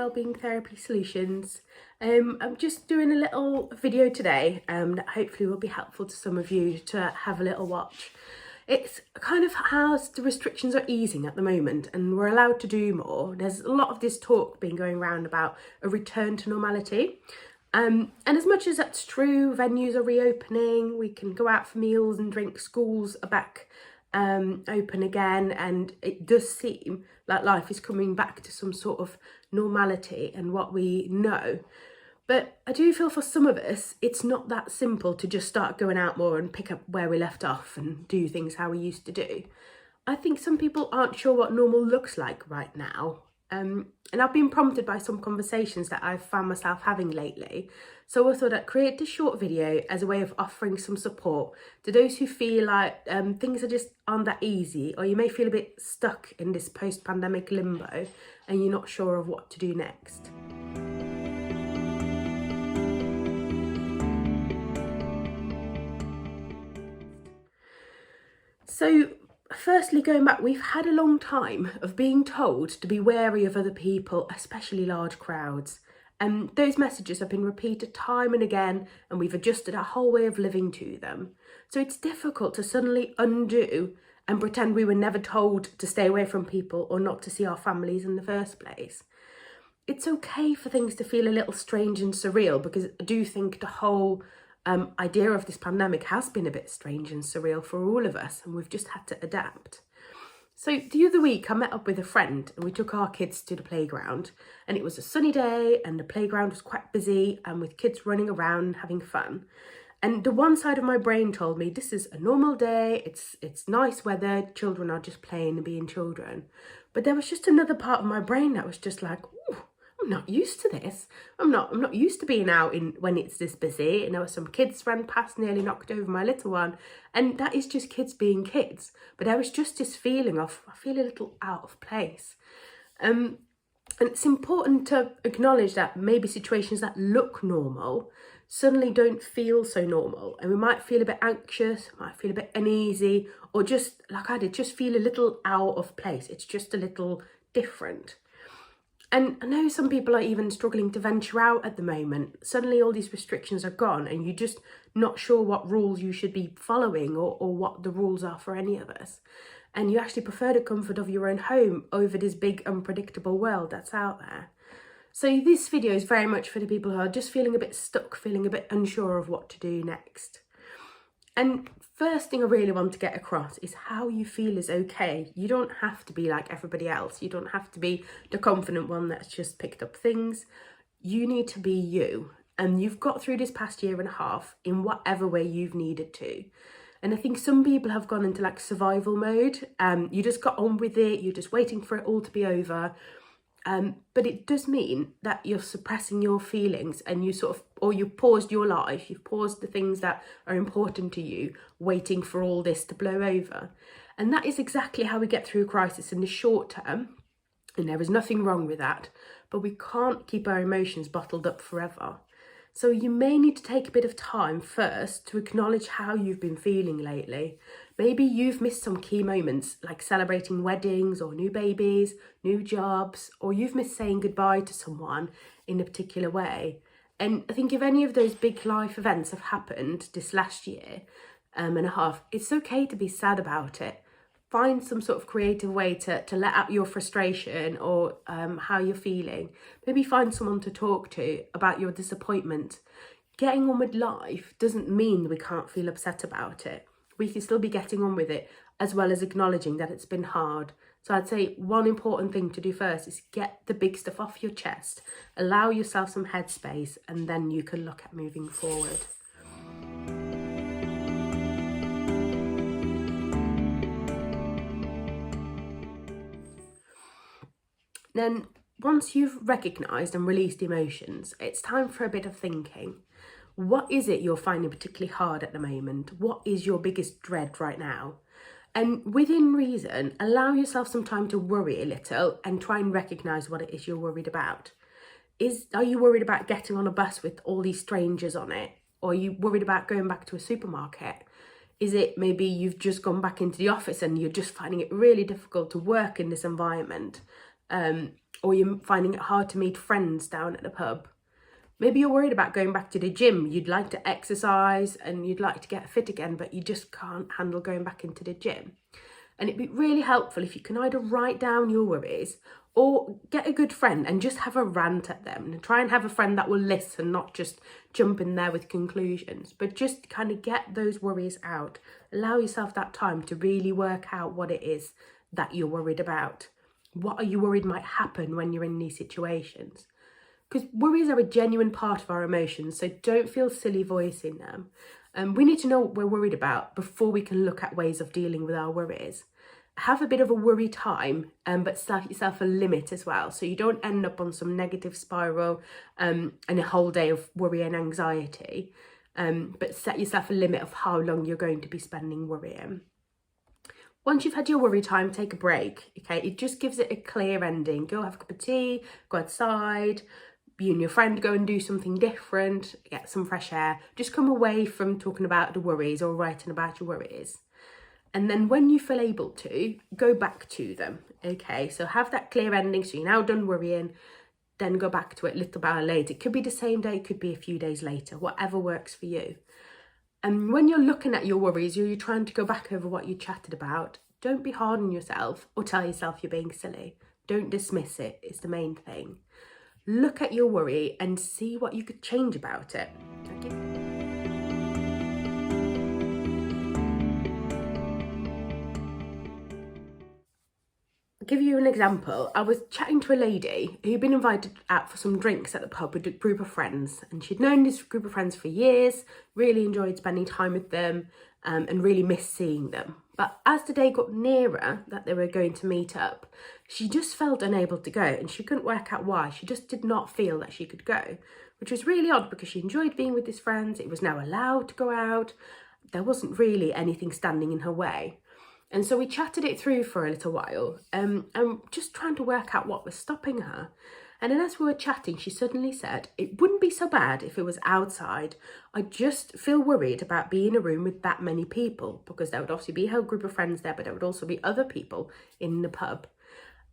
Wellbeing Therapy Solutions. I'm just doing a little video today that hopefully will be helpful to some of you to have a little watch. It's kind of how the restrictions are easing at the moment and we're allowed to do more. There's a lot of this talk being going around about a return to normality. And as much as that's true, venues are reopening, we can go out for meals and drinks, schools are back open again, and it does seem like life is coming back to some sort of normality and what we know. But I do feel for some of us, it's not that simple to just start going out more and pick up where we left off and do things how we used to do. I think some people aren't sure what normal looks like right now. And I've been prompted by some conversations that I've found myself having lately. So I thought I'd create this short video as a way of offering some support to those who feel like things are just aren't that easy, or you may feel a bit stuck in this post-pandemic limbo and you're not sure of what to do next. So firstly, going back, we've had a long time of being told to be wary of other people, especially large crowds. And those messages have been repeated time and again, and we've adjusted our whole way of living to them. So it's difficult to suddenly undo and pretend we were never told to stay away from people or not to see our families in the first place. It's okay for things to feel a little strange and surreal, because I do think the whole idea of this pandemic has been a bit strange and surreal for all of us, and we've just had to adapt. So the other week I met up with a friend and we took our kids to the playground, and it was a sunny day and the playground was quite busy and with kids running around having fun. And the one side of my brain told me this is a normal day, it's nice weather, children are just playing and being children. But there was just another part of my brain that was just like, ooh, I'm not used to this. I'm not used to being out when it's this busy. And there were some kids ran past, nearly knocked over my little one. And that is just kids being kids. But there was just this feeling of, I feel a little out of place. And it's important to acknowledge that maybe situations that look normal suddenly don't feel so normal. And we might feel a bit anxious, might feel a bit uneasy, or just, like I did, just feel a little out of place. It's just a little different. And I know some people are even struggling to venture out at the moment. Suddenly all these restrictions are gone and you're just not sure what rules you should be following or what the rules are for any of us. And you actually prefer the comfort of your own home over this big unpredictable world that's out there. So this video is very much for the people who are just feeling a bit stuck, feeling a bit unsure of what to do next. And first thing I really want to get across is how you feel is okay. You don't have to be like everybody else. You don't have to be the confident one that's just picked up things. You need to be you. And you've got through this past year and a half in whatever way you've needed to. And I think some people have gone into like survival mode. You just got on with it. You're just waiting for it all to be over. But it does mean that you're suppressing your feelings and you paused your life, you've paused the things that are important to you, waiting for all this to blow over. And that is exactly how we get through crisis in the short term. And there is nothing wrong with that, but we can't keep our emotions bottled up forever. So you may need to take a bit of time first to acknowledge how you've been feeling lately. Maybe you've missed some key moments, like celebrating weddings or new babies, new jobs, or you've missed saying goodbye to someone in a particular way. And I think if any of those big life events have happened this last year and a half, it's okay to be sad about it. Find some sort of creative way to let out your frustration or how you're feeling. Maybe find someone to talk to about your disappointment. Getting on with life doesn't mean we can't feel upset about it. We can still be getting on with it, as well as acknowledging that it's been hard. So I'd say one important thing to do first is get the big stuff off your chest. Allow yourself some headspace, and then you can look at moving forward. Then, once you've recognised and released emotions, it's time for a bit of thinking. What is it you're finding particularly hard at the moment? What is your biggest dread right now? And within reason, allow yourself some time to worry a little and try and recognise what it is you're worried about. Are you worried about getting on a bus with all these strangers on it? Or are you worried about going back to a supermarket? Is it maybe you've just gone back into the office and you're just finding it really difficult to work in this environment? or you're finding it hard to meet friends down at the pub. Maybe you're worried about going back to the gym. You'd like to exercise and you'd like to get fit again, but you just can't handle going back into the gym. And it'd be really helpful if you can either write down your worries or get a good friend and just have a rant at them, and try and have a friend that will listen, not just jump in there with conclusions, but just kind of get those worries out. Allow yourself that time to really work out what it is that you're worried about. What are you worried might happen when you're in these situations? Because worries are a genuine part of our emotions, so don't feel silly voicing them. We need to know what we're worried about before we can look at ways of dealing with our worries. Have a bit of a worry time, but set yourself a limit as well, so you don't end up on some negative spiral and a whole day of worry and anxiety. But set yourself a limit of how long you're going to be spending worrying. Once you've had your worry time, take a break, okay? It just gives it a clear ending. Go have a cup of tea, go outside, you and your friend go and do something different, get some fresh air. Just come away from talking about the worries or writing about your worries. And then when you feel able to, go back to them, okay? So have that clear ending, so you're now done worrying, then go back to it a little while later. It could be the same day, it could be a few days later, whatever works for you. And when you're looking at your worries, or you're trying to go back over what you chatted about, don't be hard on yourself or tell yourself you're being silly. Don't dismiss it, is the main thing. Look at your worry and see what you could change about it. Okay. I'll give you an example. I was chatting to a lady who'd been invited out for some drinks at the pub with a group of friends, and she'd known this group of friends for years, really enjoyed spending time with them, and really missed seeing them. But as the day got nearer that they were going to meet up, she just felt unable to go, and she couldn't work out why. She just did not feel that she could go, which was really odd because she enjoyed being with his friends. It was now allowed to go out. There wasn't really anything standing in her way. And so we chatted it through for a little while, and just trying to work out what was stopping her. And then as we were chatting, she suddenly said, it wouldn't be so bad if it was outside. I just feel worried about being in a room with that many people, because there would obviously be her group of friends there, but there would also be other people in the pub.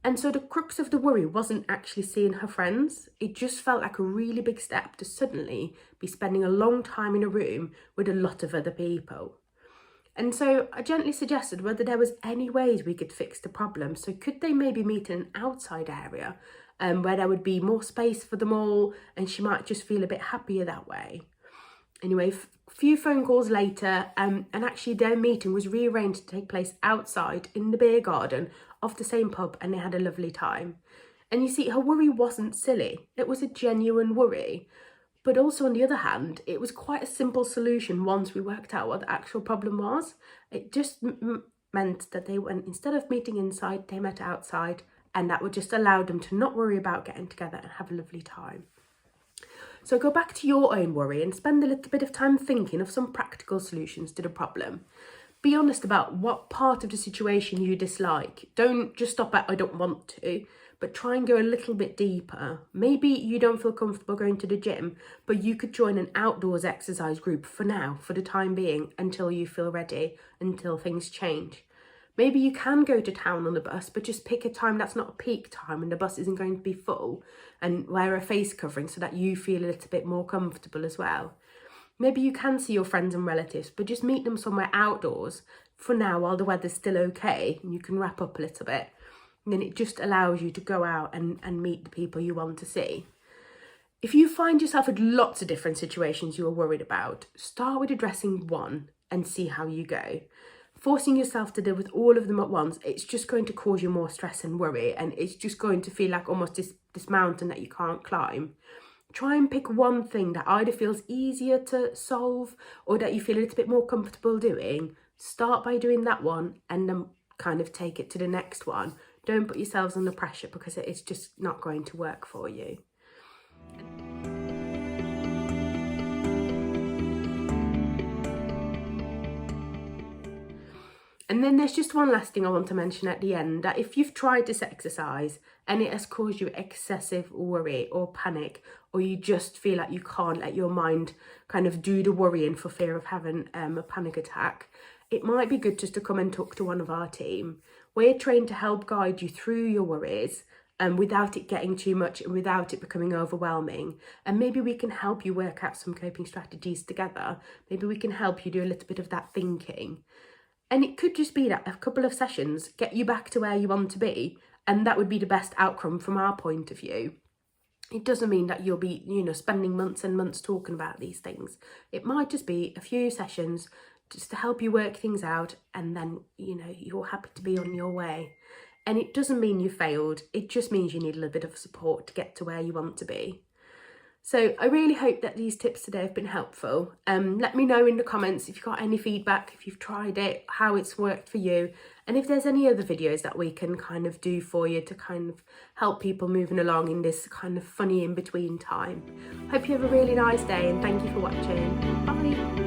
And so the crux of the worry wasn't actually seeing her friends. It just felt like a really big step to suddenly be spending a long time in a room with a lot of other people. And so I gently suggested whether there was any ways we could fix the problem. So could they maybe meet in an outside area where there would be more space for them all, and she might just feel a bit happier that way. Anyway, a few phone calls later, and actually their meeting was rearranged to take place outside in the beer garden of the same pub, and they had a lovely time. And you see, her worry wasn't silly. It was a genuine worry. But also, on the other hand, it was quite a simple solution once we worked out what the actual problem was. It just meant that they went, instead of meeting inside, they met outside, and that would just allow them to not worry about getting together and have a lovely time. So go back to your own worry and spend a little bit of time thinking of some practical solutions to the problem. Be honest about what part of the situation you dislike. Don't just stop at, I don't want to, but try and go a little bit deeper. Maybe you don't feel comfortable going to the gym, but you could join an outdoors exercise group for now, for the time being, until you feel ready, until things change. Maybe you can go to town on the bus, but just pick a time that's not a peak time and the bus isn't going to be full, and wear a face covering so that you feel a little bit more comfortable as well. Maybe you can see your friends and relatives, but just meet them somewhere outdoors for now while the weather's still okay and you can wrap up a little bit. And then it just allows you to go out and meet the people you want to see. If you find yourself in lots of different situations you are worried about, start with addressing one and see how you go. Forcing yourself to deal with all of them at once, it's just going to cause you more stress and worry, and it's just going to feel like almost this mountain that you can't climb. Try and pick one thing that either feels easier to solve or that you feel a little bit more comfortable doing. Start by doing that one and then kind of take it to the next one. Don't put yourselves under pressure because it's just not going to work for you. And then there's just one last thing I want to mention at the end, that if you've tried this exercise and it has caused you excessive worry or panic, or you just feel like you can't let your mind kind of do the worrying for fear of having a panic attack, it might be good just to come and talk to one of our team. We're trained to help guide you through your worries without it getting too much and without it becoming overwhelming. And maybe we can help you work out some coping strategies together. Maybe we can help you do a little bit of that thinking. And it could just be that a couple of sessions get you back to where you want to be, and that would be the best outcome from our point of view. It doesn't mean that you'll be, spending months and months talking about these things. It might just be a few sessions just to help you work things out, and then, you're happy to be on your way. And it doesn't mean you failed. It just means you need a little bit of support to get to where you want to be. So I really hope that these tips today have been helpful. Let me know in the comments if you've got any feedback, if you've tried it, how it's worked for you, and if there's any other videos that we can kind of do for you to kind of help people moving along in this kind of funny in-between time. Hope you have a really nice day, and thank you for watching. Bye.